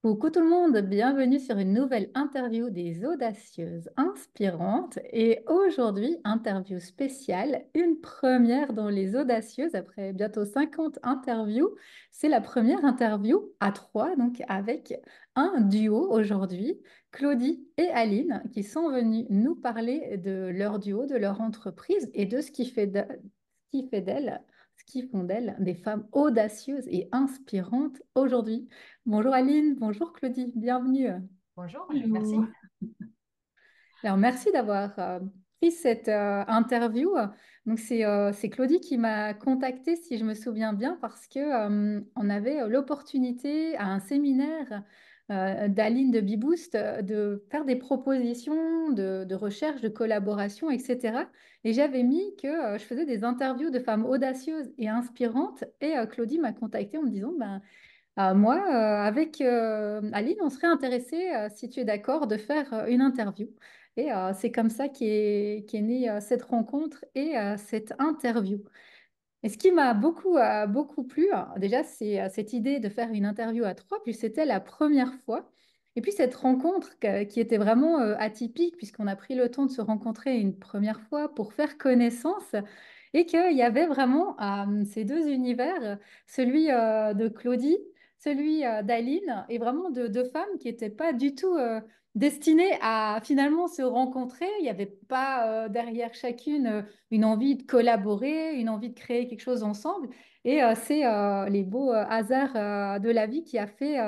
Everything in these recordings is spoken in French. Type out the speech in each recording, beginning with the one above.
Coucou tout le monde, bienvenue sur une nouvelle interview des audacieuses inspirantes. Et aujourd'hui, interview spéciale, une première dans les audacieuses après bientôt 50 interviews. C'est la première interview à trois, donc avec un duo aujourd'hui, Claudie et Aline, qui sont venus nous parler de leur duo, de leur entreprise et de ce qui fait d'elles, ce qui font d'elles des femmes audacieuses et inspirantes aujourd'hui. Bonjour Aline, bonjour Claudie, bienvenue. Bonjour, Bonjour. merci. Alors merci d'avoir pris cette interview. Donc c'est Claudie qui m'a contactée si je me souviens bien parce que on avait l'opportunité à un séminaire d'Aline de Beboost de faire des propositions de recherche, de collaboration, etc. Et j'avais mis que je faisais des interviews de femmes audacieuses et inspirantes et Claudie m'a contactée en me disant ben moi, avec Aline, on serait intéressé, si tu es d'accord, de faire une interview. Et c'est comme ça qu'est née cette rencontre et cette interview. Et ce qui m'a beaucoup plu, déjà, c'est cette idée de faire une interview à trois, puis c'était la première fois. Et puis cette rencontre qui était vraiment atypique, puisqu'on a pris le temps de se rencontrer une première fois pour faire connaissance, et qu'il y avait vraiment ces deux univers, celui de Claudie, celui d'Aline, et vraiment de femmes qui n'étaient pas du tout destinées à finalement se rencontrer. Il n'y avait pas derrière chacune une envie de collaborer, une envie de créer quelque chose ensemble. Et c'est les beaux hasards de la vie qui a fait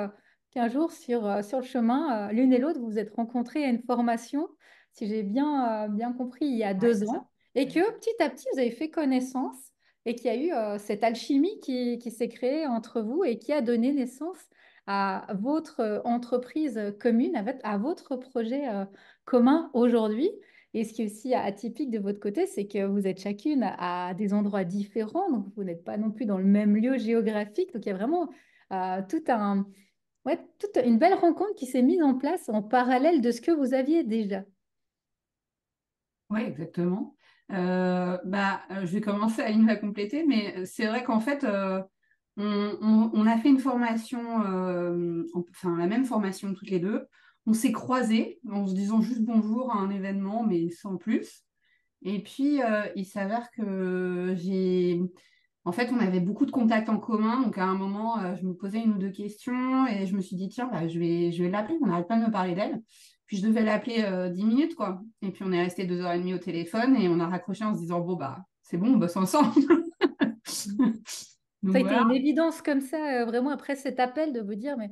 qu'un jour, sur le chemin, l'une et l'autre, vous vous êtes rencontrées à une formation, si j'ai bien compris, il y a Ouais, deux c'est ça. ans, et que petit à petit, vous avez fait connaissance et qu'il y a eu cette alchimie qui s'est créée entre vous et qui a donné naissance à votre entreprise commune, à votre projet commun aujourd'hui. Et ce qui est aussi atypique de votre côté, c'est que vous êtes chacune à des endroits différents, donc vous n'êtes pas non plus dans le même lieu géographique. Donc il y a vraiment toute une belle rencontre qui s'est mise en place en parallèle de ce que vous aviez déjà. Oui, exactement. Je vais commencer, Aline va compléter, mais c'est vrai qu'en fait, on a fait une formation, enfin la même formation toutes les deux. On s'est croisés en se disant juste bonjour à un événement, mais sans plus. Et puis, il s'avère que En fait, on avait beaucoup de contacts en commun, donc à un moment, je me posais une ou deux questions et je me suis dit, tiens, bah, je vais l'appeler, on n'arrête pas de me parler d'elle. Puis je devais l'appeler 10 minutes, quoi. Et puis on est resté 2h30 au téléphone et on a raccroché en se disant, bon, bah, c'est bon, on bosse ensemble. Ça Donc a été voilà. une évidence comme ça, vraiment après cet appel, de vous dire, mais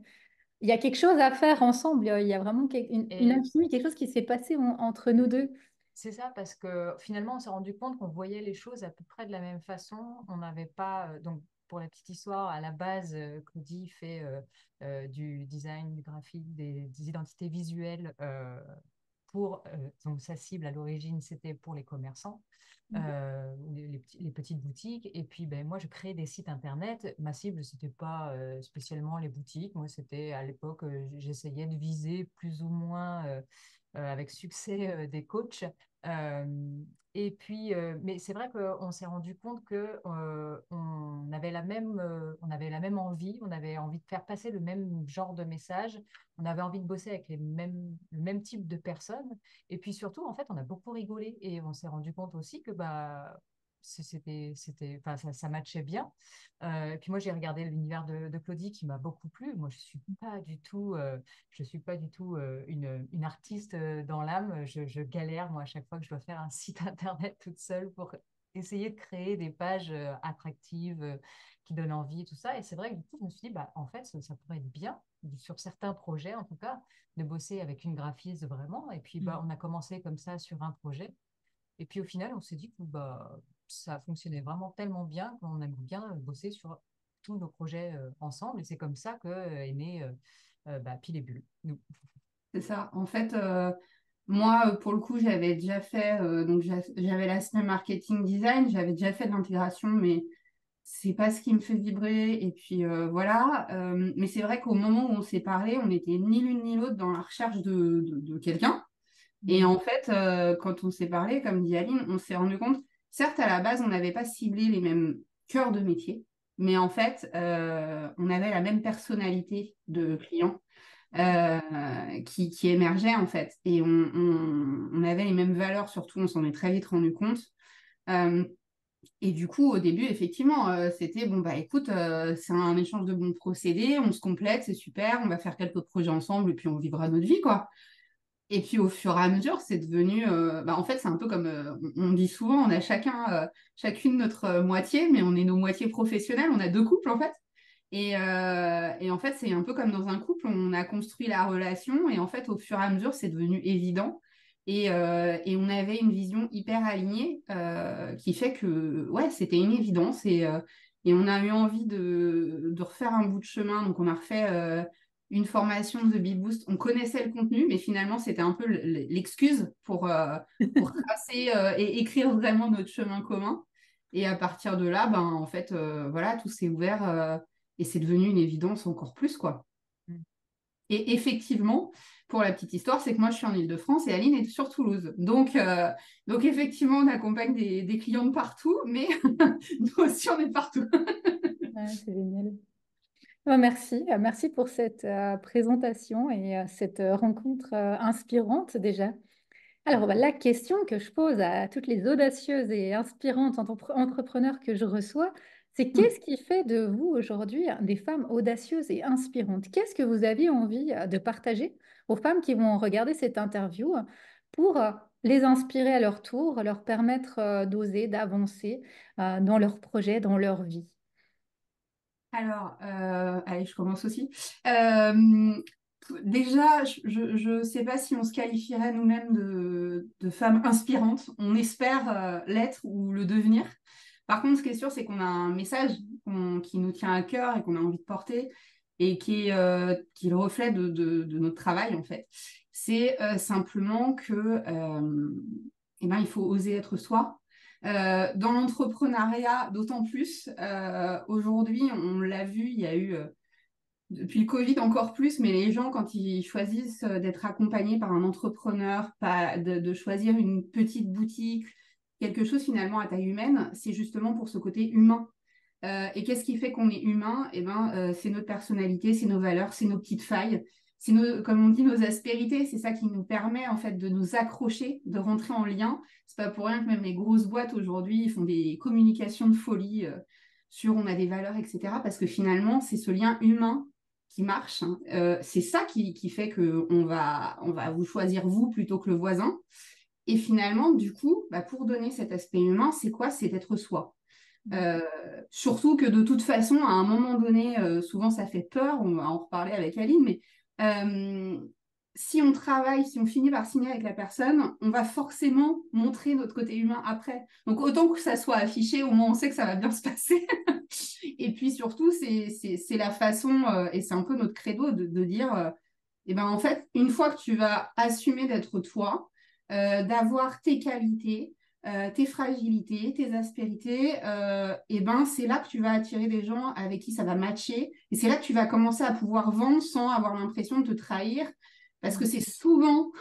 il y a quelque chose à faire ensemble. Il y a vraiment une Et alchimie, quelque chose qui s'est passé entre nous deux. c'est ça parce que finalement, on s'est rendu compte qu'on voyait les choses à peu près de la même façon. On n'avait pas, donc pour la petite histoire, à la base, Claudie fait du design, du graphique, des identités visuelles donc sa cible à l'origine, c'était pour les commerçants, les petites boutiques. Et puis, ben, moi, je créais des sites internet. Ma cible, c'était pas spécialement les boutiques. Moi, c'était à l'époque, j'essayais de viser plus ou moins avec succès des coachs. Et puis, mais c'est vrai qu'on s'est rendu compte que on avait la même envie, on avait envie de faire passer le même genre de message, on avait envie de bosser avec le même type de personnes. Et puis surtout, en fait, on a beaucoup rigolé et on s'est rendu compte aussi que bah, enfin, ça matchait bien. Et puis moi, j'ai regardé l'univers de Claudie qui m'a beaucoup plu. Moi, je suis pas du tout une artiste dans l'âme. Je galère, moi, à chaque fois que je dois faire un site internet toute seule pour essayer de créer des pages attractives qui donnent envie, tout ça. Et c'est vrai que du coup, je me suis dit, bah, en fait, ça pourrait être bien, sur certains projets en tout cas, de bosser avec une graphiste vraiment. Et puis, bah, on a commencé comme ça sur un projet. Et puis, au final, on s'est dit que bah, ça fonctionnait vraiment tellement bien qu'on aimerait bien bosser sur tous nos projets ensemble. Et c'est comme ça est né bah, Pile et Bulle, nous. C'est ça. En fait, moi, pour le coup, j'avais déjà fait, donc j'avais l'aspect marketing design, j'avais déjà fait de l'intégration, mais c'est pas ce qui me fait vibrer. Et puis voilà. Mais c'est vrai qu'au moment où on s'est parlé, on n'était ni l'une ni l'autre dans la recherche de quelqu'un. Et Mm. en fait, quand on s'est parlé, comme dit Aline, on s'est rendu compte, certes, à la base, on n'avait pas ciblé les mêmes cœurs de métier, mais en fait, on avait la même personnalité de client. qui émergeaient en fait. Et on avait les mêmes valeurs, surtout, on s'en est très vite rendu compte. Euh, et du coup, au début, effectivement, c'était bon, bah écoute, c'est un échange de bons procédés, on se complète, c'est super, on va faire quelques projets ensemble et puis on vivra notre vie, quoi. Et puis au fur et à mesure, c'est devenu, bah, en fait, c'est un peu comme on dit souvent, on a chacune notre moitié, mais on est nos moitiés professionnelles, on a deux couples en fait. Et en fait, c'est un peu comme dans un couple, on a construit la relation et en fait, au fur et à mesure, c'est devenu évident. Et on avait une vision hyper alignée qui fait que, ouais, c'était une évidence et on a eu envie de refaire un bout de chemin. Donc, on a refait une formation de Bee Boost. On connaissait le contenu, mais finalement, c'était un peu l'excuse pour tracer et écrire vraiment notre chemin commun. Et à partir de là, ben, en fait, voilà, tout s'est ouvert. Et c'est devenu une évidence encore plus, quoi. Mm. Et effectivement, pour la petite histoire, c'est que moi, je suis en Île-de-France et Aline est sur Toulouse. Donc effectivement, on accompagne des clients de partout, mais nous aussi, on est partout. Ouais, c'est génial. Merci, merci pour cette présentation et cette rencontre inspirante déjà. Alors, bah, la question que je pose à toutes les audacieuses et inspirantes entrepreneurs que je reçois, c'est qu'est-ce qui fait de vous aujourd'hui des femmes audacieuses et inspirantes? Qu'est-ce que vous aviez envie de partager aux femmes qui vont regarder cette interview pour les inspirer à leur tour, leur permettre d'oser, d'avancer dans leurs projets, dans leur vie? Alors, allez, je commence aussi. Euh, Déjà, je ne sais pas si on se qualifierait nous-mêmes de femmes inspirantes. On espère l'être ou le devenir. Par contre, ce qui est sûr, c'est qu'on a un message qui nous tient à cœur et qu'on a envie de porter et qui est le reflet de notre travail, en fait. C'est simplement que, eh ben, il faut oser être soi. Dans l'entrepreneuriat, d'autant plus, aujourd'hui, on l'a vu, il y a eu depuis le Covid encore plus, mais les gens, quand ils choisissent d'être accompagnés par un entrepreneur, pas de choisir une petite boutique, quelque chose finalement à taille humaine, c'est justement pour ce côté humain. Et qu'est-ce qui fait qu'on est humain? Eh ben, c'est notre personnalité, c'est nos valeurs, c'est nos petites failles, c'est comme on dit, nos aspérités. C'est ça qui nous permet en fait de nous accrocher, de rentrer en lien. C'est pas pour rien que même les grosses boîtes aujourd'hui ils font des communications de folie sur on a des valeurs, etc. Parce que finalement, c'est ce lien humain qui marche, hein. C'est ça qui fait que on va vous choisir vous plutôt que le voisin. Et finalement, du coup, bah, pour donner cet aspect humain, c'est quoi? C'est d'être soi. Euh, Surtout que de toute façon, à un moment donné, souvent ça fait peur, on va en reparler avec Aline, mais euh, si on travaille, si on finit par signer avec la personne, on va forcément montrer notre côté humain après. Donc autant que ça soit affiché, au moins on sait que ça va bien se passer. Et puis surtout, c'est la façon, et c'est un peu notre credo de dire, eh ben, en fait, une fois que tu vas assumer d'être toi, d'avoir tes qualités, tes fragilités, tes aspérités, et ben, c'est là que tu vas attirer des gens avec qui ça va matcher. Et c'est là que tu vas commencer à pouvoir vendre sans avoir l'impression de te trahir. Parce que c'est souvent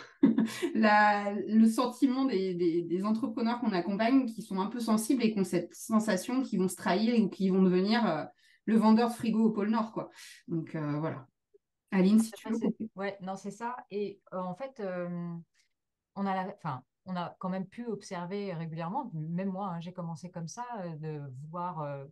le sentiment des entrepreneurs qu'on accompagne qui sont un peu sensibles et qui ont cette sensation qu'ils vont se trahir ou qu'ils vont devenir le vendeur de frigo au pôle Nord, quoi. Donc voilà. Aline, si tu veux. Ouais, non, c'est ça. Et en fait, enfin, on a quand même pu observer régulièrement, même moi, hein, j'ai commencé comme ça, de voir,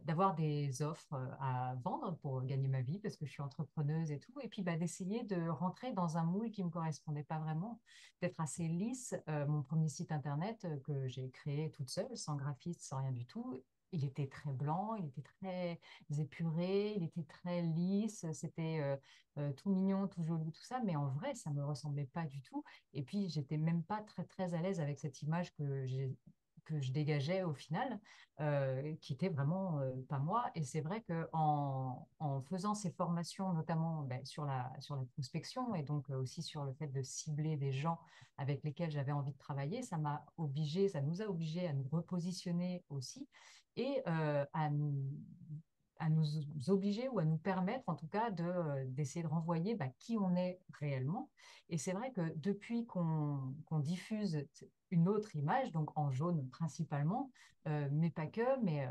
d'avoir des offres à vendre pour gagner ma vie parce que je suis entrepreneuse et tout, et puis bah, d'essayer de rentrer dans un moule qui ne me correspondait pas vraiment, d'être assez lisse. Mon premier site internet que j'ai créé toute seule, sans graphiste, sans rien du tout, il était très blanc, il était très épuré, il était très lisse, c'était tout mignon, tout joli, tout ça, mais en vrai, ça me ressemblait pas du tout. Et puis, j'étais même pas très, très à l'aise avec cette image que je dégageais au final, qui était vraiment pas moi. Et c'est vrai en faisant ces formations, notamment ben, sur la prospection et donc aussi sur le fait de cibler des gens avec lesquels j'avais envie de travailler, ça nous a obligés à nous repositionner aussi et à nous obliger ou à nous permettre en tout cas d'essayer de renvoyer bah, qui on est réellement. Et c'est vrai que depuis qu'on diffuse une autre image, donc en jaune principalement, mais pas que, mais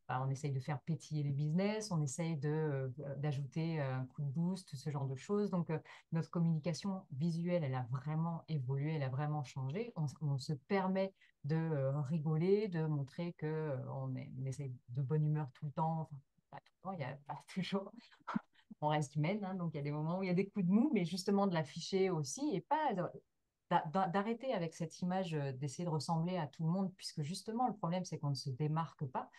on essaye de faire pétiller les business, on essaye d'ajouter un coup de boost, ce genre de choses. Donc, notre communication visuelle, elle a vraiment évolué, elle a vraiment changé. On se permet de rigoler, de montrer que on essaye de bonne humeur tout le temps. Enfin, pas tout le temps, il y a pas toujours. On reste humaine, hein, donc il y a des moments où il y a des coups de mou, mais justement de l'afficher aussi et pas d'arrêter avec cette image, d'essayer de ressembler à tout le monde, puisque justement le problème c'est qu'on ne se démarque pas.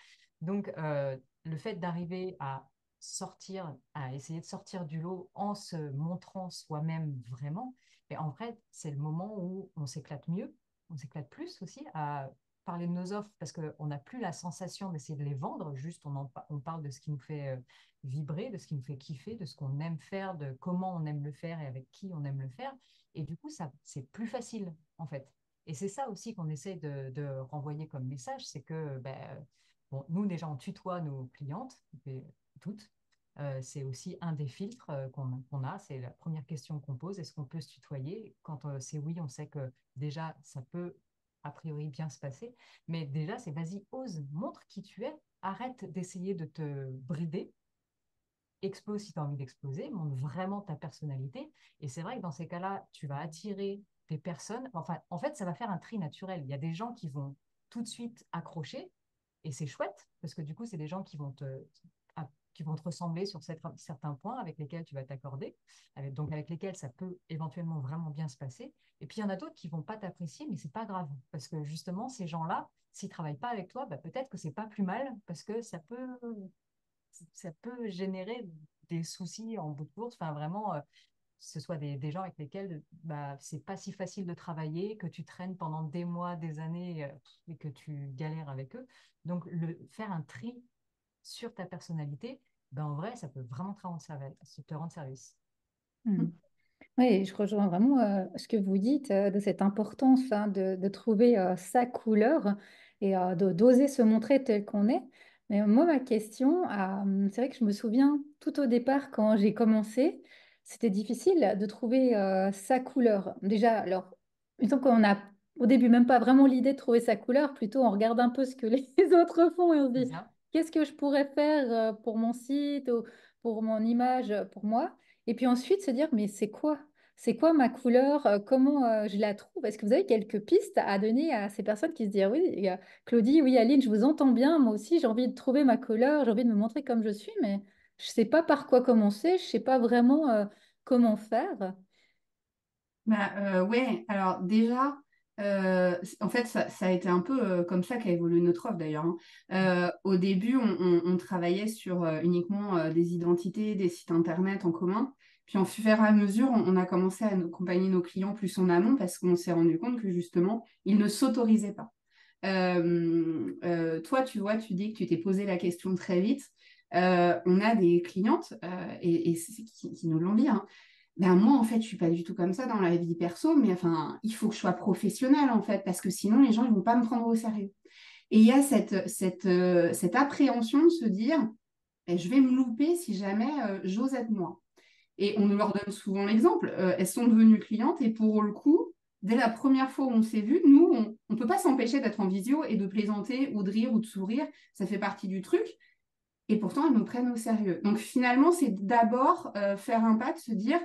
Donc le fait d'arriver à sortir, à essayer de sortir du lot en se montrant soi-même vraiment, et en fait c'est le moment où on s'éclate mieux, on s'éclate plus aussi à parler de nos offres parce qu'on n'a plus la sensation d'essayer de les vendre, juste on parle de ce qui nous fait vibrer, de ce qui nous fait kiffer, de ce qu'on aime faire, de comment on aime le faire et avec qui on aime le faire. Et du coup, ça, c'est plus facile, en fait. Et c'est ça aussi qu'on essaie de renvoyer comme message, c'est que bon, nous, déjà, on tutoie nos clientes, toutes. C'est aussi un des filtres qu'on a. C'est la première question qu'on pose. Est-ce qu'on peut se tutoyer? Quand c'est oui, on sait que déjà, ça peut a priori bien se passer. Mais déjà, c'est vas-y, ose, montre qui tu es. Arrête d'essayer de te brider, explose si tu as envie d'exploser, montre vraiment ta personnalité. Et c'est vrai que dans ces cas-là, tu vas attirer des personnes. Enfin, en fait, ça va faire un tri naturel. Il y a des gens qui vont tout de suite accrocher, et c'est chouette, parce que du coup, c'est des gens qui vont te ressembler sur certains points avec lesquels tu vas t'accorder, donc avec lesquels ça peut éventuellement vraiment bien se passer. Et puis, il y en a d'autres qui vont pas t'apprécier, mais c'est pas grave, parce que justement, ces gens-là, s'ils travaillent pas avec toi, peut-être que c'est pas plus mal, parce que ça peut générer des soucis en bout de course. Enfin, vraiment, ce soit des gens avec lesquels c'est pas si facile de travailler, que tu traînes pendant des mois, des années et que tu galères avec eux. Donc, faire un tri sur ta personnalité, en vrai, ça peut vraiment te rendre service. Hmm. Oui, je rejoins vraiment ce que vous dites de cette importance hein, de trouver sa couleur et d'oser se montrer tel qu'on est. Mais moi, ma question, c'est vrai que je me souviens tout au départ quand j'ai commencé, c'était difficile de trouver sa couleur. Déjà, alors, il me semble qu'on a au début même pas vraiment l'idée de trouver sa couleur, plutôt on regarde un peu ce que les autres font et on se C'est dit, ça? qu'est-ce que je pourrais faire pour mon site ou pour mon image, pour moi? Et puis ensuite se dire, mais c'est quoi? C'est quoi ma couleur? Comment je la trouve? Est-ce que vous avez quelques pistes à donner à ces personnes qui se disent, oui, Claudie, oui, Aline, je vous entends bien. Moi aussi, j'ai envie de trouver ma couleur, j'ai envie de me montrer comme je suis, mais je ne sais pas par quoi commencer, je ne sais pas vraiment comment faire. Ouais, alors déjà, en fait, ça a été un peu comme ça qu'a évolué notre offre d'ailleurs, hein. Au début, on travaillait sur uniquement des identités, des sites internet en commun. Puis en fur et à mesure, on a commencé à accompagner nos clients plus en amont parce qu'on s'est rendu compte que justement, ils ne s'autorisaient pas. Toi, tu vois, tu dis que tu t'es posé la question très vite. On a des clientes, qui nous l'ont dit, hein. Ben moi, en fait, je suis pas du tout comme ça dans la vie perso, mais enfin, il faut que je sois professionnelle, en fait, parce que sinon, les gens, ils vont pas me prendre au sérieux. Et il y a cette appréhension de se dire, eh, je vais me louper si jamais j'ose être moi. Et on leur donne souvent l'exemple. Elles sont devenues clientes et pour le coup, dès la première fois où on s'est vu, nous, on ne peut pas s'empêcher d'être en visio et de plaisanter ou de rire ou de sourire. Ça fait partie du truc. Et pourtant, elles nous prennent au sérieux. Donc finalement, c'est d'abord faire un pas, de se dire,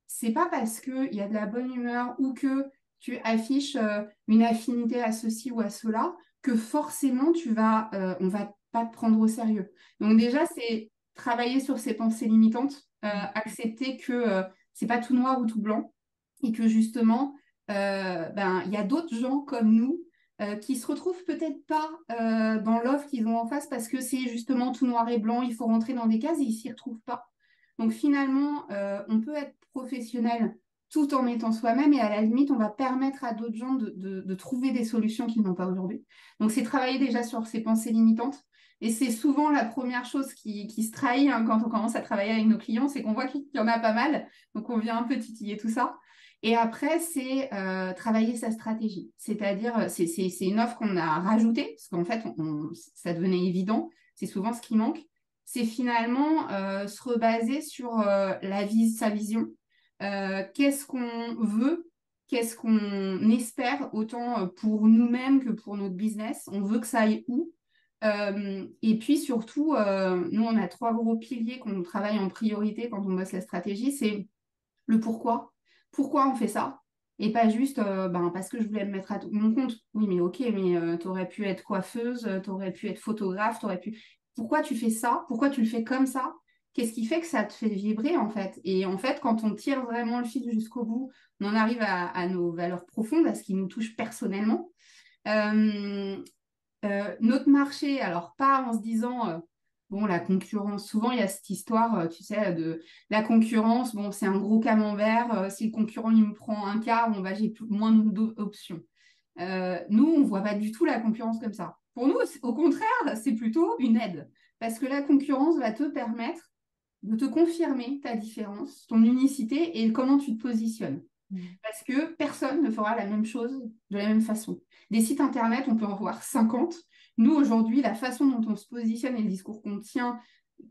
c'est pas parce qu'il y a de la bonne humeur ou que tu affiches une affinité à ceci ou à cela que forcément on va pas te prendre au sérieux. Donc déjà, c'est travailler sur ces pensées limitantes, Mm. accepter que c'est pas tout noir ou tout blanc et que justement, il y a d'autres gens comme nous qui se retrouvent peut-être pas dans l'offre qu'ils ont en face parce que c'est justement tout noir et blanc, il faut rentrer dans des cases et ils s'y retrouvent pas. Donc finalement, on peut être professionnel tout en étant soi-même et à la limite, on va permettre à d'autres gens de trouver des solutions qu'ils n'ont pas aujourd'hui. Donc c'est travailler déjà sur ces pensées limitantes. Et c'est souvent la première chose qui se trahit hein, quand on commence à travailler avec nos clients, c'est qu'on voit qu'il y en a pas mal. Donc on vient un peu titiller tout ça. Et après, c'est travailler sa stratégie. C'est-à-dire, c'est une offre qu'on a rajoutée, parce qu'en fait, ça devenait évident. C'est souvent ce qui manque. C'est finalement se rebaser sur sa vision. Qu'est-ce qu'on veut qu'est-ce qu'on espère autant pour nous-mêmes que pour notre business. On veut que ça aille où? Et puis surtout, nous, on a 3 gros piliers qu'on travaille en priorité quand on bosse la stratégie. C'est le pourquoi. Pourquoi on fait ça? Et pas juste parce que je voulais me mettre à mon compte. Oui, mais ok, mais tu aurais pu être coiffeuse, tu aurais pu être photographe, t'aurais pu. Pourquoi tu fais ça? Pourquoi tu le fais comme ça? Qu'est-ce qui fait que ça te fait vibrer en fait? Et en fait, quand on tire vraiment le fil jusqu'au bout, on en arrive à nos valeurs profondes, à ce qui nous touche personnellement. Euh, notre marché, alors pas en se disant, bon, la concurrence, souvent il y a cette histoire, tu sais, de la concurrence, bon, c'est un gros camembert, si le concurrent il me prend un quart, bon, bah, j'ai moins d'options. Nous, on ne voit pas du tout la concurrence comme ça. Pour nous, au contraire, c'est plutôt une aide, parce que la concurrence va te permettre de te confirmer ta différence, ton unicité et comment tu te positionnes. Parce que personne ne fera la même chose de la même façon. Des sites internet, on peut en voir 50. Nous, aujourd'hui, la façon dont on se positionne et le discours qu'on tient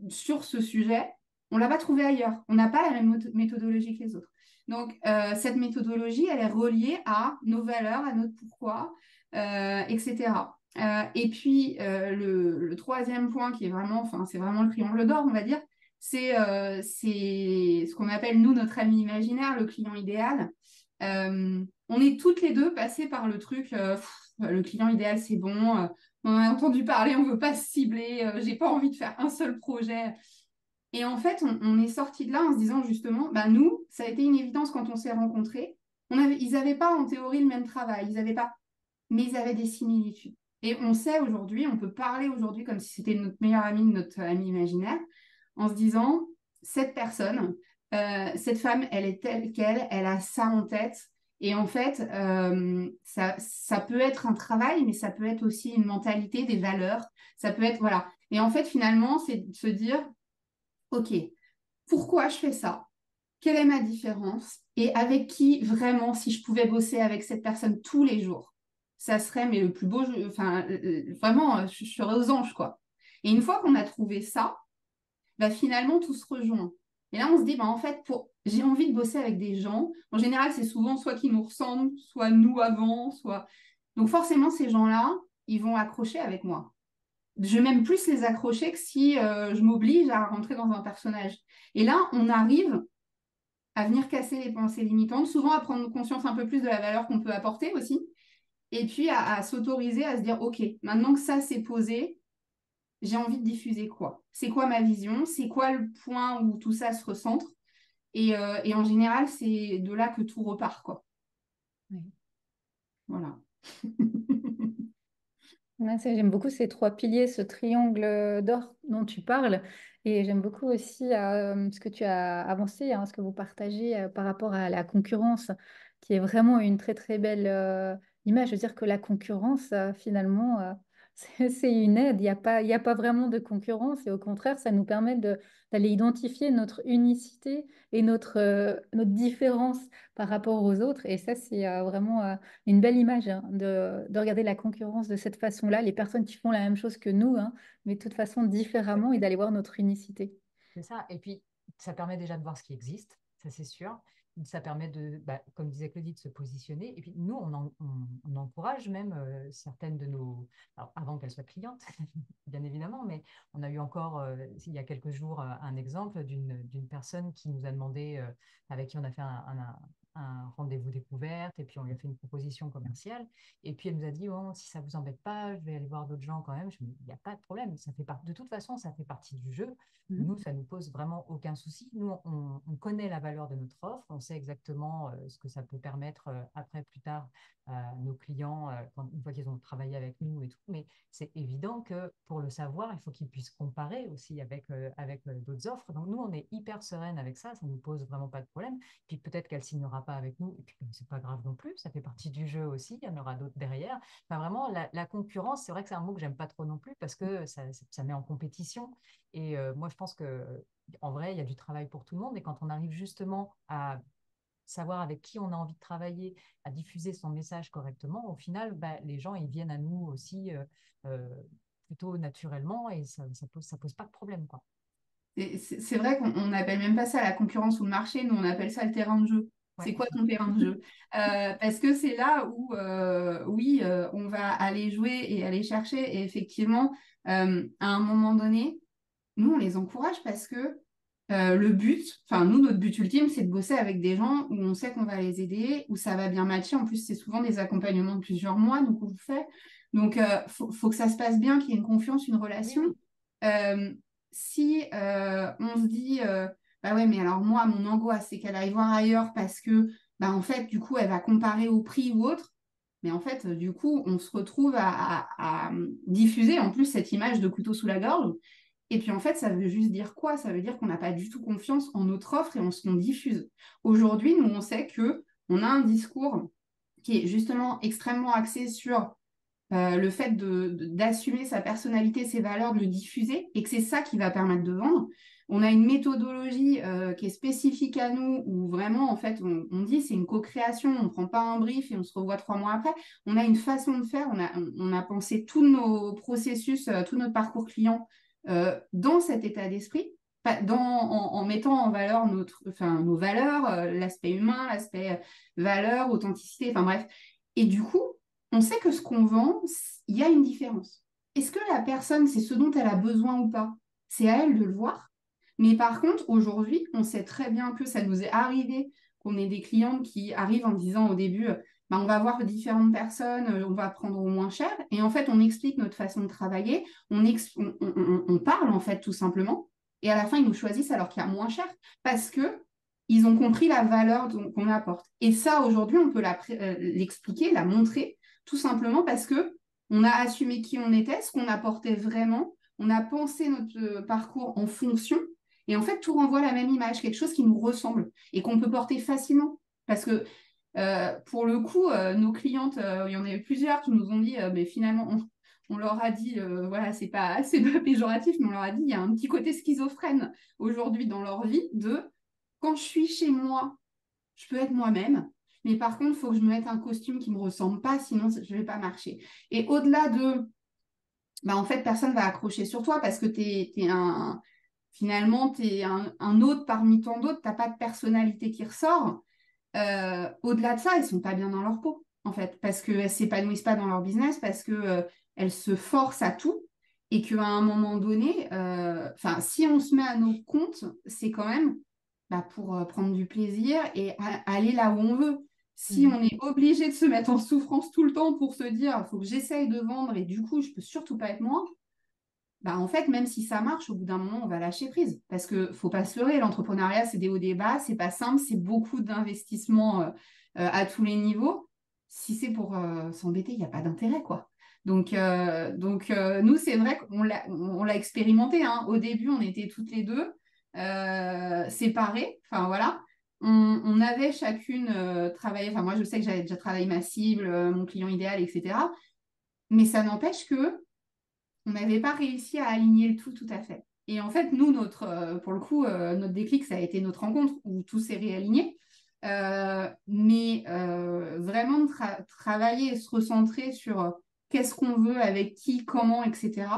sur ce sujet, on ne l'a pas trouvé ailleurs. On n'a pas la même méthodologie que les autres. Donc, cette méthodologie, elle est reliée à nos valeurs, à notre pourquoi, etc. Et puis, le troisième point qui est vraiment, enfin, c'est vraiment le triangle d'or, on va dire, c'est ce qu'on appelle, nous, notre ami imaginaire, le client idéal. On est toutes les deux passées par le truc, le client idéal, c'est bon, on en a entendu parler, on ne veut pas se cibler, j'ai pas envie de faire un seul projet. Et en fait, on est sorti de là en se disant justement, bah, nous, ça a été une évidence quand on s'est rencontrés. Ils n'avaient pas en théorie le même travail, ils n'avaient pas, mais ils avaient des similitudes. Et on sait aujourd'hui, on peut parler aujourd'hui comme si c'était notre meilleur ami, notre ami imaginaire, en se disant, cette personne, cette femme, elle est telle qu'elle, elle a ça en tête. Et en fait, ça peut être un travail, mais ça peut être aussi une mentalité, des valeurs. Ça peut être, voilà. Et en fait, finalement, c'est de se dire, OK, pourquoi je fais ça? Quelle est ma différence? Et avec qui vraiment, si je pouvais bosser avec cette personne tous les jours, ça serait mais le plus beau, enfin, vraiment, je serais aux anges, quoi. Et une fois qu'on a trouvé ça, bah, finalement, tout se rejoint. Et là, on se dit, bah, en fait, j'ai envie de bosser avec des gens. En général, c'est souvent soit qui nous ressemblent, soit nous avant, soit. Donc, forcément, ces gens-là, ils vont accrocher avec moi. Je vais même plus les accrocher que si je m'oblige à rentrer dans un personnage. Et là, on arrive à venir casser les pensées limitantes, souvent à prendre conscience un peu plus de la valeur qu'on peut apporter aussi, et puis à s'autoriser à se dire, OK, maintenant que ça c'est posé, j'ai envie de diffuser quoi? C'est quoi ma vision? C'est quoi le point où tout ça se recentre? Et en général, c'est de là que tout repart, quoi. Oui. Voilà. Ouais, j'aime beaucoup ces 3 piliers, ce triangle d'or dont tu parles. Et j'aime beaucoup aussi ce que tu as avancé, hein, ce que vous partagez par rapport à la concurrence, qui est vraiment une très très belle image. Je veux dire que la concurrence, finalement, c'est une aide. Il y a pas vraiment de concurrence. Et au contraire, ça nous permet d'aller identifier notre unicité et notre différence par rapport aux autres. Et ça, c'est vraiment une belle image, hein, de regarder la concurrence de cette façon-là, les personnes qui font la même chose que nous, hein, mais de toute façon différemment, et d'aller voir notre unicité. C'est ça. Et puis, ça permet déjà de voir ce qui existe, ça c'est sûr. Ça permet de, bah, comme disait Claudie, de se positionner. Et puis, nous, on encourage même certaines de nos. Alors, avant qu'elles soient clientes, bien évidemment, mais on a eu encore, il y a quelques jours, un exemple d'une personne qui nous a demandé, avec qui on a fait un rendez-vous découverte, et puis on lui a fait une proposition commerciale. Et puis, elle nous a dit, oh, si ça vous embête pas, je vais aller voir d'autres gens quand même. Il n'y a pas de problème. De toute façon, ça fait partie du jeu. Mhm. Nous, ça ne nous pose vraiment aucun souci. Nous, on connaît la valeur de notre offre, on sait exactement ce que ça peut permettre après, plus tard, à nos clients, une fois qu'ils ont travaillé avec nous et tout. Mais c'est évident que pour le savoir, il faut qu'ils puissent comparer aussi avec d'autres offres. Donc, nous, on est hyper sereine avec ça, ça ne nous pose vraiment pas de problème. Puis peut-être qu'elle ne signera pas avec nous, et puis c'est pas grave non plus, ça fait partie du jeu aussi, il y en aura d'autres derrière. Enfin, vraiment, la concurrence, c'est vrai que c'est un mot que j'aime pas trop non plus parce que ça met en compétition. Et moi, je pense que en vrai, il y a du travail pour tout le monde. Et quand on arrive justement à savoir avec qui on a envie de travailler, à diffuser son message correctement, au final, bah, les gens, ils viennent à nous aussi euh, plutôt naturellement et ça pose pas de problème, quoi. C'est vrai qu'on n'appelle même pas ça la concurrence ou le marché, nous on appelle ça le terrain de jeu. C'est Ouais. quoi ton terrain de jeu? Parce que c'est là où, oui, on va aller jouer et aller chercher. Et effectivement, à un moment donné, nous, on les encourage parce que le but, enfin, nous, notre but ultime, c'est de bosser avec des gens où on sait qu'on va les aider, où ça va bien matcher. En plus, c'est souvent des accompagnements de plusieurs mois, donc on le fait. Donc, faut que ça se passe bien, qu'il y ait une confiance, une Oui, relation. oui. Euh, si on se dit, bah ouais, mais alors moi, mon angoisse, c'est qu'elle aille voir ailleurs parce que, bah en fait, du coup, elle va comparer au prix ou autre. Mais en fait, du coup, on se retrouve à diffuser en plus cette image de couteau sous la gorge. Et puis en fait, ça veut juste dire quoi? Ça veut dire qu'on n'a pas du tout confiance en notre offre et en ce qu'on diffuse. Aujourd'hui, nous, on sait que on a un discours qui est justement extrêmement axé sur le fait d'assumer sa personnalité, ses valeurs, de le diffuser, et que c'est ça qui va permettre de vendre. On a une méthodologie qui est spécifique à nous, où vraiment, en fait, on dit c'est une co-création, on ne prend pas un brief et on se revoit 3 mois après. On a une façon de faire, on a pensé tous nos processus, tout notre parcours client dans cet état d'esprit, en mettant en valeur nos valeurs, l'aspect humain, l'aspect valeur, authenticité, enfin bref. Et du coup, on sait que ce qu'on vend, il y a une différence. Est-ce que la personne, c'est ce dont elle a besoin ou pas? C'est à elle de le voir. Mais par contre, aujourd'hui, on sait très bien que ça nous est arrivé qu'on ait des clientes qui arrivent en disant au début, bah, on va voir différentes personnes, on va prendre au moins cher. Et en fait, on explique notre façon de travailler, on parle en fait tout simplement. Et à la fin, ils nous choisissent alors qu'il y a moins cher parce que ils ont compris la valeur qu'on apporte. Et ça, aujourd'hui, on peut l'expliquer, la montrer tout simplement parce que on a assumé qui on était, ce qu'on apportait vraiment, on a pensé notre parcours en fonction, et en fait, tout renvoie à la même image, quelque chose qui nous ressemble et qu'on peut porter facilement. Parce que pour le coup, nos clientes, il y en a eu plusieurs qui nous ont dit, mais finalement, on leur a dit, voilà, c'est pas péjoratif, mais on leur a dit, il y a un petit côté schizophrène aujourd'hui dans leur vie de quand je suis chez moi, je peux être moi-même, mais par contre, il faut que je me mette un costume qui ne me ressemble pas, sinon je ne vais pas marcher. Et au-delà de, bah, en fait, personne ne va accrocher sur toi parce que finalement, tu es un autre parmi tant d'autres, tu n'as pas de personnalité qui ressort. Au-delà de ça, elles ne sont pas bien dans leur peau, en fait, parce qu'elles ne s'épanouissent pas dans leur business, parce qu'elles elles se forcent à tout. Et qu'à un moment donné, si on se met à nos comptes, c'est quand même bah, pour prendre du plaisir et aller là où on veut. Si Mhm. on est obligé de se mettre en souffrance tout le temps pour se dire, il faut que j'essaye de vendre et du coup, je peux surtout pas être moi, bah, en fait, même si ça marche, au bout d'un moment, on va lâcher prise. Parce que faut pas se leurrer, l'entrepreneuriat, c'est des hauts, des bas, c'est pas simple, c'est beaucoup d'investissements à tous les niveaux. Si c'est pour s'embêter, il n'y a pas d'intérêt, quoi. Donc, nous, c'est vrai on l'a expérimenté, hein. Au début, on était toutes les deux séparées. Enfin, voilà. On avait chacune travaillé. Enfin, moi, je sais que j'avais déjà travaillé ma cible, mon client idéal, etc. Mais ça n'empêche que on n'avait pas réussi à aligner le tout à fait. Et en fait, nous, pour le coup, notre déclic, ça a été notre rencontre où tout s'est réaligné. Mais vraiment travailler et se recentrer sur qu'est-ce qu'on veut, avec qui, comment, etc.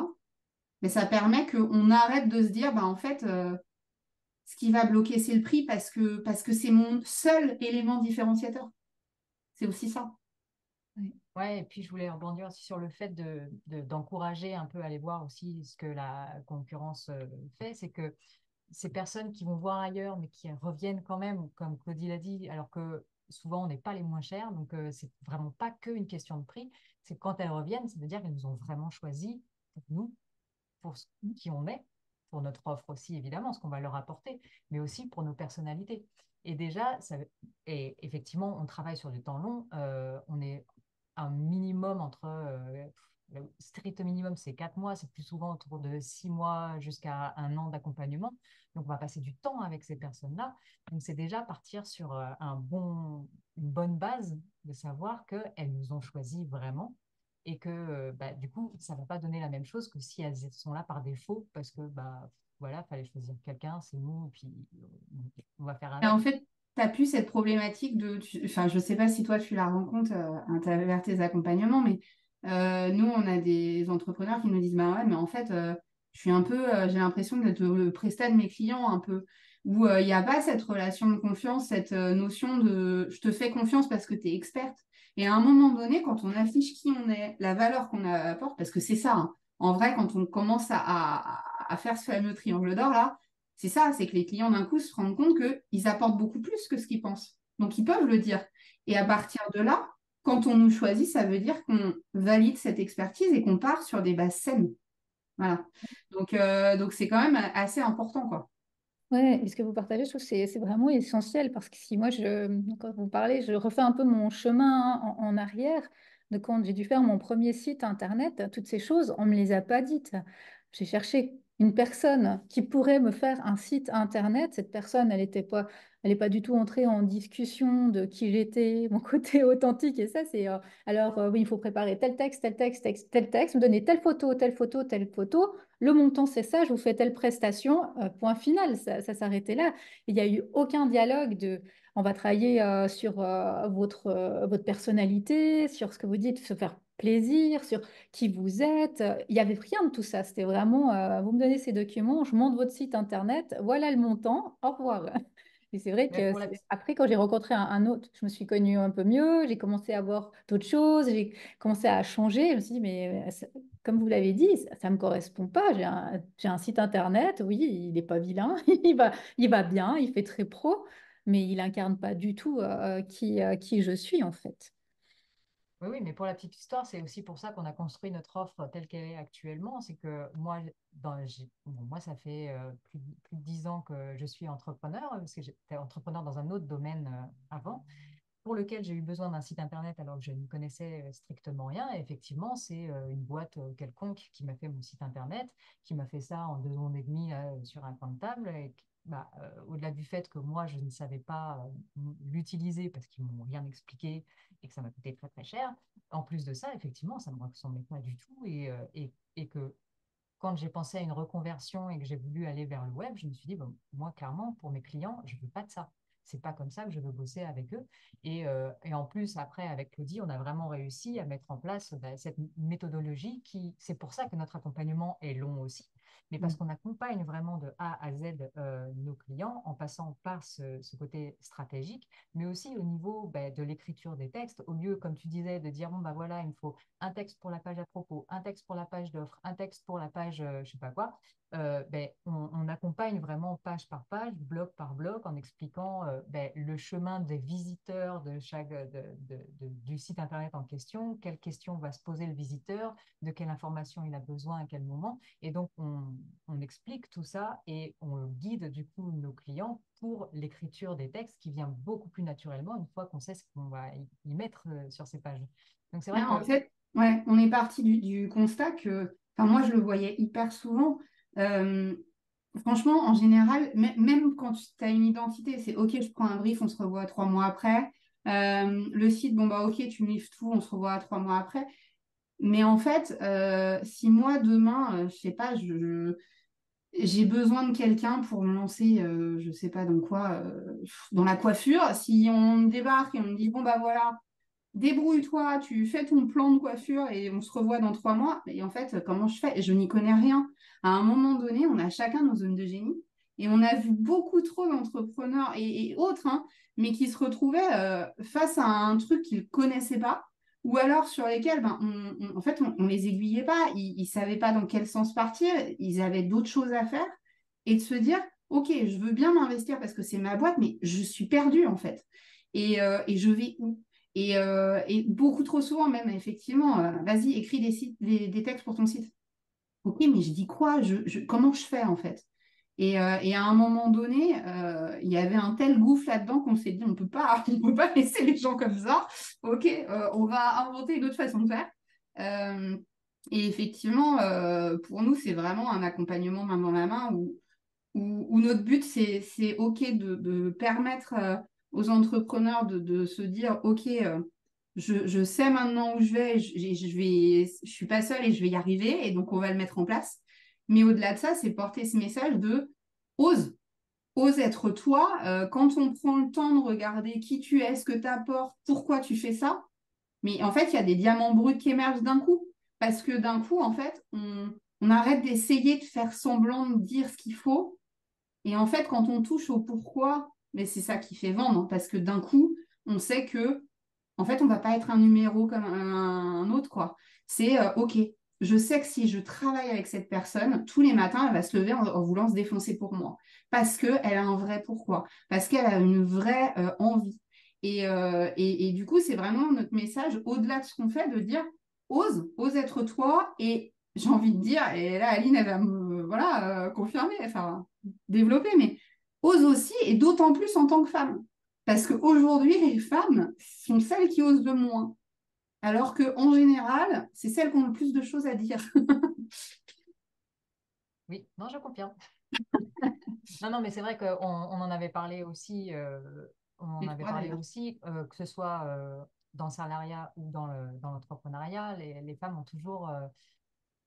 Mais ça permet qu'on arrête de se dire, bah, en fait, ce qui va bloquer, c'est le prix parce que c'est mon seul élément différenciateur. C'est aussi ça. Ouais, et puis je voulais rebondir aussi sur le fait d'encourager un peu à aller voir aussi ce que la concurrence fait, c'est que ces personnes qui vont voir ailleurs, mais qui reviennent quand même, comme Claudie l'a dit, alors que souvent on n'est pas les moins chers, donc c'est vraiment pas qu'une question de prix, c'est que quand elles reviennent, ça veut dire qu'elles nous ont vraiment choisi pour nous, pour qui on est, pour notre offre aussi évidemment, ce qu'on va leur apporter, mais aussi pour nos personnalités. Et déjà, et effectivement, on travaille sur du temps long, on est un minimum le strict minimum, c'est 4 mois, c'est plus souvent autour de 6 mois jusqu'à 1 an d'accompagnement. Donc, on va passer du temps avec ces personnes-là. Donc, c'est déjà partir sur une bonne base de savoir qu'elles nous ont choisi vraiment et que, bah, du coup, ça ne va pas donner la même chose que si elles sont là par défaut parce que, bah, voilà, fallait choisir quelqu'un, c'est nous, puis on va faire Et en avec. fait, tu n'as plus cette problématique enfin, je ne sais pas si toi tu la rencontres à travers tes accompagnements, mais nous, on a des entrepreneurs qui nous disent, bah ouais, mais en fait, je suis un peu, j'ai l'impression d'être le prestat de mes clients un peu. où il n'y a pas cette relation de confiance, cette notion de je te fais confiance parce que tu es experte. Et à un moment donné, quand on affiche qui on est, la valeur qu'on apporte, parce que c'est ça, hein. En vrai, quand on commence à faire ce fameux triangle d'or là, c'est ça, c'est que les clients d'un coup se rendent compte qu'ils apportent beaucoup plus que ce qu'ils pensent. Donc ils peuvent le dire. Et à partir de là, quand on nous choisit, ça veut dire qu'on valide cette expertise et qu'on part sur des bases saines. Voilà. Donc c'est quand même assez important, quoi. Ouais, et ce que vous partagez, je trouve que c'est vraiment essentiel parce que si moi, quand vous parlez, je refais un peu mon chemin en arrière de quand j'ai dû faire mon premier site internet, toutes ces choses, on ne me les a pas dites. J'ai cherché une personne qui pourrait me faire un site internet. Cette personne, elle n'est pas du tout entrée en discussion de qui j'étais, mon côté authentique et ça, c'est alors oui, il faut préparer tel texte, tel texte, tel texte, me donner telle photo, telle photo, telle photo. Le montant, c'est ça, je vous fais telle prestation, point final, ça s'arrêtait là. Il n'y a eu aucun dialogue de on va travailler sur votre personnalité, sur ce que vous dites, se faire plaisir, sur qui vous êtes. Il n'y avait rien de tout ça. C'était vraiment, vous me donnez ces documents, je monte votre site internet, voilà le montant, au revoir. Et c'est vrai Mais que pour la après, quand j'ai rencontré un autre, je me suis connue un peu mieux, j'ai commencé à voir d'autres choses, j'ai commencé à changer. Je me suis dit, mais comme vous l'avez dit, ça ne me correspond pas. J'ai un site internet, oui, il n'est pas vilain, il va bien, il fait très pro, mais il incarne pas du tout qui je suis en fait. Oui, oui, mais pour la petite histoire, c'est aussi pour ça qu'on a construit notre offre telle qu'elle est actuellement. C'est que moi, moi, ça fait plus de 10 ans que je suis entrepreneur, parce que j'étais entrepreneur dans un autre domaine avant, pour lequel j'ai eu besoin d'un site internet alors que je ne connaissais strictement rien. Et effectivement, c'est une boîte quelconque qui m'a fait mon site internet, qui m'a fait ça en 2 ans et demi sur un coin de table. Au-delà du fait que moi, je ne savais pas l'utiliser parce qu'ils m'ont rien expliqué et que ça m'a coûté très très cher, en plus de ça, effectivement, ça ne me ressemblait pas du tout. Et que quand j'ai pensé à une reconversion et que j'ai voulu aller vers le web, je me suis dit, bon, moi, clairement, pour mes clients, je ne veux pas de ça. C'est pas comme ça que je veux bosser avec eux. Et en plus, après, avec Claudie, on a vraiment réussi à mettre en place cette méthodologie c'est pour ça que notre accompagnement est long aussi, mais parce Mm. qu'on accompagne vraiment de A à Z nos clients en passant par ce côté stratégique, mais aussi au niveau de l'écriture des textes, au lieu, comme tu disais, de dire, bon, bah voilà, il me faut un texte pour la page à propos, un texte pour la page d'offre, un texte pour la page je sais pas quoi. On accompagne vraiment page par page, bloc par bloc, en expliquant le chemin des visiteurs du site internet en question, quelles questions va se poser le visiteur, de quelle information il a besoin à quel moment. Et donc, on explique tout ça et on guide du coup nos clients pour l'écriture des textes qui vient beaucoup plus naturellement une fois qu'on sait ce qu'on va y mettre sur ces pages. Donc, c'est vrai En que fait, ouais, on est parti du constat que, enfin, moi, je le voyais hyper souvent. Euh, Franchement, en général, même quand tu as une identité, c'est OK, je prends un brief, on se revoit 3 mois après. Le site, bon, bah OK, tu me livres tout, on se revoit 3 mois après. Mais en fait, si moi, demain, je sais pas, j'ai besoin de quelqu'un pour me lancer, je sais pas dans quoi, dans la coiffure, si on me débarque et on me dit, bon, bah voilà, débrouille-toi, tu fais ton plan de coiffure et on se revoit dans 3 mois. Et en fait, comment je fais? Je n'y connais rien. À un moment donné, on a chacun nos zones de génie et on a vu beaucoup trop d'entrepreneurs et autres, hein, mais qui se retrouvaient face à un truc qu'ils ne connaissaient pas ou alors sur lesquels en fait, on les aiguillait pas. Ils ne savaient pas dans quel sens partir. Ils avaient d'autres choses à faire et de se dire, OK, je veux bien m'investir parce que c'est ma boîte, mais je suis perdue en fait. Et je vais où? Et beaucoup trop souvent même, effectivement, vas-y, écris des textes pour ton site. Ok, mais je dis quoi? Comment je fais en fait? Et à un moment donné, il y avait un tel gouffre là-dedans qu'on s'est dit, on peut pas laisser les gens comme ça. Ok, on va inventer une autre façon de faire. Euh, et effectivement, pour nous, c'est vraiment un accompagnement main dans la main où notre but, c'est OK de permettre aux entrepreneurs de se dire, OK, je sais maintenant où je vais, je suis pas seule et je vais y arriver, et donc on va le mettre en place. Mais au-delà de ça, c'est porter ce message de ose, ose être toi. Quand on prend le temps de regarder qui tu es, ce que tu apportes, pourquoi tu fais ça, mais en fait, il y a des diamants bruts qui émergent d'un coup. Parce que d'un coup, en fait, on arrête d'essayer de faire semblant de dire ce qu'il faut Et en fait, quand on touche au pourquoi, mais c'est ça qui fait vendre, hein, parce que d'un coup, on sait que, en fait, on va pas être un numéro comme un autre, quoi. C'est, OK, je sais que si je travaille avec cette personne, tous les matins, elle va se lever en voulant se défoncer pour moi, parce qu'elle a un vrai pourquoi, parce qu'elle a une vraie envie. Et du coup, c'est vraiment notre message, au-delà de ce qu'on fait, de dire, ose être toi. Et j'ai envie de dire, et là, Aline, elle va me voilà, confirmer, enfin, développer, mais ose aussi, et d'autant plus en tant que femme. Parce qu'aujourd'hui, les femmes sont celles qui osent le moins. Alors qu'en général, c'est celles qui ont le plus de choses à dire. Oui, non, je confirme. Non, non, mais c'est vrai qu'on en avait parlé aussi, Les trois d'ailleurs. que ce soit dans le salariat ou dans l'entrepreneuriat, les femmes ont toujours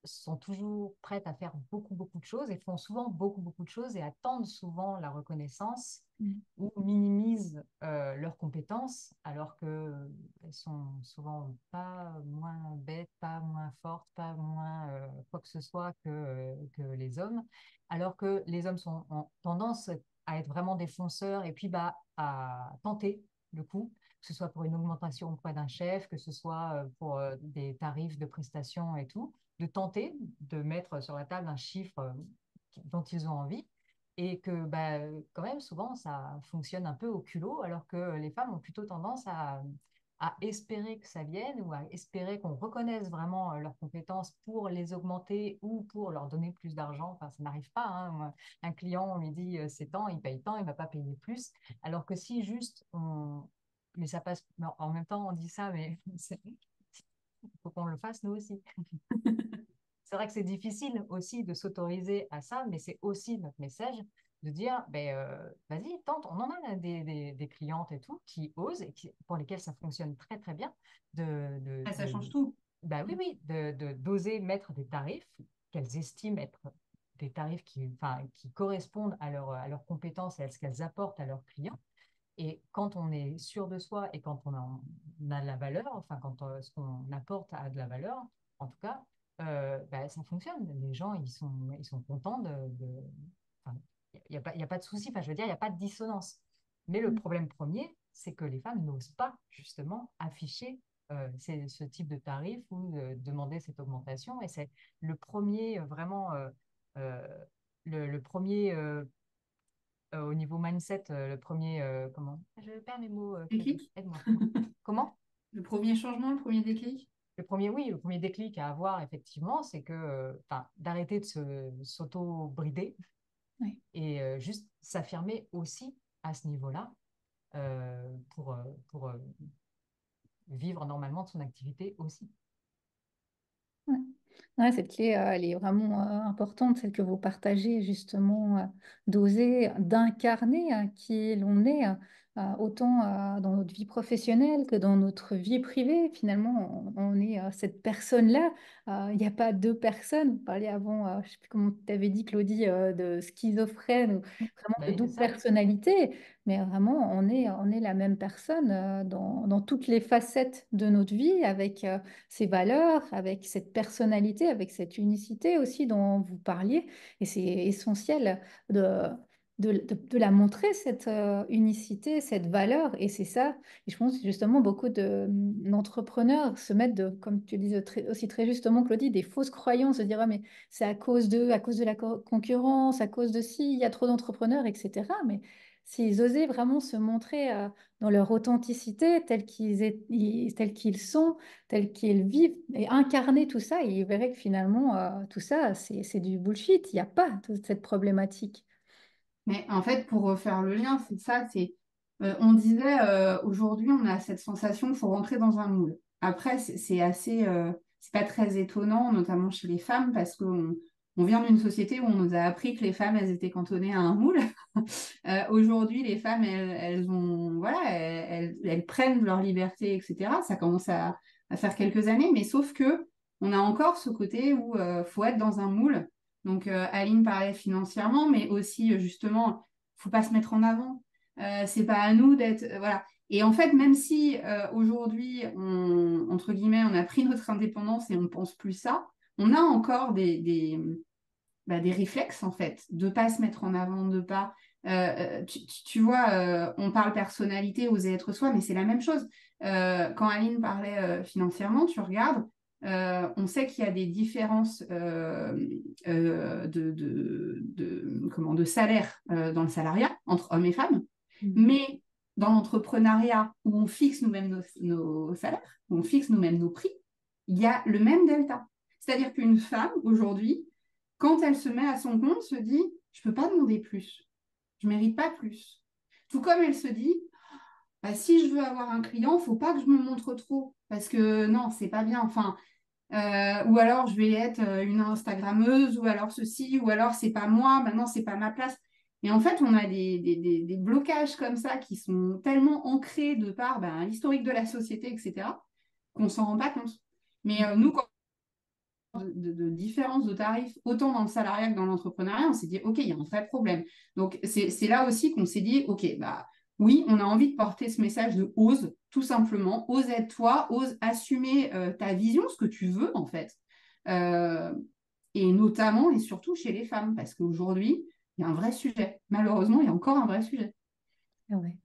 sont toujours prêtes à faire beaucoup, beaucoup de choses et font souvent beaucoup, beaucoup de choses et attendent souvent la reconnaissance Mm. ou minimisent leurs compétences alors qu'elles sont souvent pas moins bêtes, pas moins fortes, pas moins quoi que ce soit que les hommes, alors que les hommes ont tendance à être vraiment des fonceurs et puis bah, à tenter le coup, que ce soit pour une augmentation auprès d'un chef, que ce soit pour des tarifs de prestations et tout de tenter de mettre sur la table un chiffre dont ils ont envie et que bah, quand même souvent ça fonctionne un peu au culot alors que les femmes ont plutôt tendance à espérer que ça vienne ou à espérer qu'on reconnaisse vraiment leurs compétences pour les augmenter ou pour leur donner plus d'argent. Enfin, ça n'arrive pas, hein. Un client, on lui dit c'est tant, il paye tant, il ne va pas payer plus. Alors que si juste Mais ça passe... En même temps, on dit ça, mais il faut qu'on le fasse nous aussi. C'est vrai que c'est difficile aussi de s'autoriser à ça, mais c'est aussi notre message de dire, ben, vas-y, tente. On en a des clientes et tout qui osent et pour lesquelles ça fonctionne très, très bien. Ah, ça change tout. Bah oui, oui, d'oser mettre des tarifs qu'elles estiment être des tarifs enfin, qui correspondent à leurs compétences et à ce qu'elles apportent à leurs clients. Et quand on est sûr de soi et quand on a de la valeur, enfin quand ce qu'on apporte a de la valeur, en tout cas, bah, ça fonctionne. Les gens, ils sont contents enfin, il y a pas de souci, enfin, je veux dire, il n'y a pas de dissonance. Mais le problème premier, c'est que les femmes n'osent pas justement afficher ce type de tarif ou demander cette augmentation. Et c'est le premier, vraiment, euh, le premier au niveau mindset, le premier, comment? Je perds mes mots, Claudie, Déclic. aide-moi. Comment? Le premier changement, le premier déclic. Oui, le premier déclic à avoir, effectivement, c'est que, enfin, d'arrêter de s'auto-brider Ouais. et juste s'affirmer aussi à ce niveau-là pour vivre normalement de son activité aussi. Ouais. Ouais, cette clé, elle est vraiment importante, celle que vous partagez justement, d'oser, d'incarner qui l'on est, autant dans notre vie professionnelle que dans notre vie privée. Finalement, on est cette personne-là. Il n'y a pas deux personnes. Vous parliez avant, je ne sais plus comment tu avais dit, Claudie, de schizophrène ou vraiment Bah de oui, c'est double ça. personnalité. Mais vraiment, on est la même personne dans toutes les facettes de notre vie, avec ses valeurs, avec cette personnalité, avec cette unicité aussi dont vous parliez. Et c'est essentiel de, de la montrer, cette unicité, cette valeur. Et c'est ça. Et je pense justement beaucoup d'entrepreneurs se mettent, comme tu disais aussi très justement, Claudie, des fausses croyances, de dire, ah, mais c'est à cause de la concurrence, à cause de si, il y a trop d'entrepreneurs, etc. Mais s'ils osaient vraiment se montrer dans leur authenticité, tels qu'ils sont, tels qu'ils vivent, et incarner tout ça, et ils verraient que finalement, tout ça, c'est du bullshit. Il n'y a pas toute cette problématique. Mais en fait, pour refaire le lien, c'est ça, on disait aujourd'hui, on a cette sensation qu'il faut rentrer dans un moule. Après, c'est assez, c'est pas très étonnant, notamment chez les femmes, parce qu'on vient d'une société où on nous a appris que les femmes, elles étaient cantonnées à un moule. Aujourd'hui, les femmes, elles ont, voilà, elles prennent leur liberté, etc. Ça commence à faire quelques années, mais sauf que on a encore ce côté où faut être dans un moule. Donc, Aline parlait financièrement, mais aussi, justement, faut pas se mettre en avant. C'est pas à nous d'être, voilà. Et en fait, même si aujourd'hui, entre guillemets, on a pris notre indépendance et on pense plus ça, on a encore des réflexes, en fait, de pas se mettre en avant, de pas... tu vois, on parle personnalité, oser être soi, mais c'est la même chose. Quand Aline parlait financièrement, tu regardes, on sait qu'il y a des différences de salaire dans le salariat entre hommes et femmes, mais dans l'entrepreneuriat où on fixe nous-mêmes nos salaires, où on fixe nous-mêmes nos prix, il y a le même delta. C'est-à-dire qu'une femme, aujourd'hui, quand elle se met à son compte, se dit, je ne peux pas demander plus, je ne mérite pas plus. Tout comme elle se dit, bah, si je veux avoir un client, il ne faut pas que je me montre trop, parce que non, c'est pas bien. Enfin, ou alors je vais être une Instagrammeuse, ou alors ceci, ou alors c'est pas moi, maintenant c'est pas ma place. Et en fait, on a des blocages comme ça qui sont tellement ancrés de par l'historique de la société, etc., qu'on ne s'en rend pas compte. Mais nous, quand de différence de tarifs, autant dans le salariat que dans l'entrepreneuriat, on s'est dit, OK, il y a un vrai problème. Donc, c'est là aussi qu'on s'est dit, OK, oui, on a envie de porter ce message de ose, tout simplement. Ose être toi, ose assumer ta vision, ce que tu veux, en fait. Euh, et notamment et surtout chez les femmes, parce qu'aujourd'hui, il y a un vrai sujet. Malheureusement, il y a encore un vrai sujet. Ouais.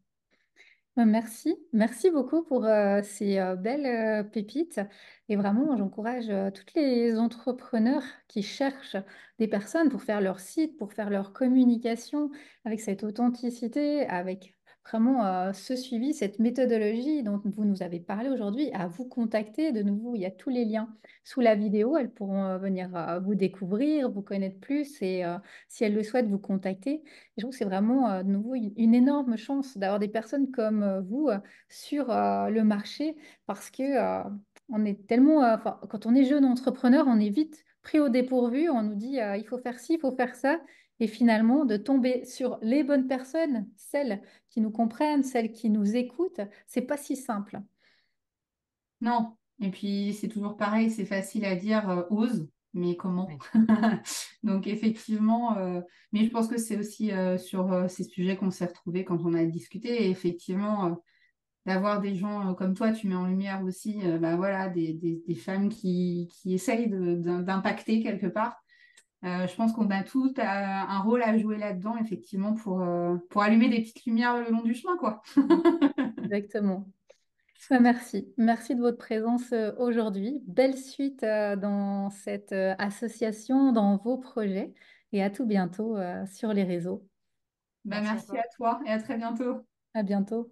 Merci, merci beaucoup pour ces belles pépites. Et vraiment, j'encourage tous les entrepreneurs qui cherchent des personnes pour faire leur site, pour faire leur communication avec cette authenticité, avec vraiment ce suivi, cette méthodologie dont vous nous avez parlé aujourd'hui, à vous contacter. De nouveau, il y a tous les liens sous la vidéo. Elles pourront venir vous découvrir, vous connaître plus et si elles le souhaitent, vous contacter. Je trouve que c'est vraiment de nouveau une énorme chance d'avoir des personnes comme vous sur le marché parce que on est tellement, enfin, quand on est jeune entrepreneur, on est vite pris au dépourvu. On nous dit il faut faire ci, il faut faire ça. Et finalement, de tomber sur les bonnes personnes, celles qui nous comprennent, celles qui nous écoutent, c'est pas si simple. Non. Et puis, c'est toujours pareil, c'est facile à dire ose, mais comment? Oui. Donc, effectivement, mais je pense que c'est aussi sur ces sujets qu'on s'est retrouvés quand on a discuté. Et effectivement, d'avoir des gens comme toi, tu mets en lumière aussi voilà, des femmes qui essayent d'impacter quelque part. Je pense qu'on a tout un rôle à jouer là-dedans, effectivement, pour allumer des petites lumières le long du chemin, quoi. Exactement. Merci. Merci de votre présence aujourd'hui. Belle suite dans cette association, dans vos projets et à tout bientôt sur les réseaux. Merci à Merci toi. à toi et à très bientôt. À bientôt.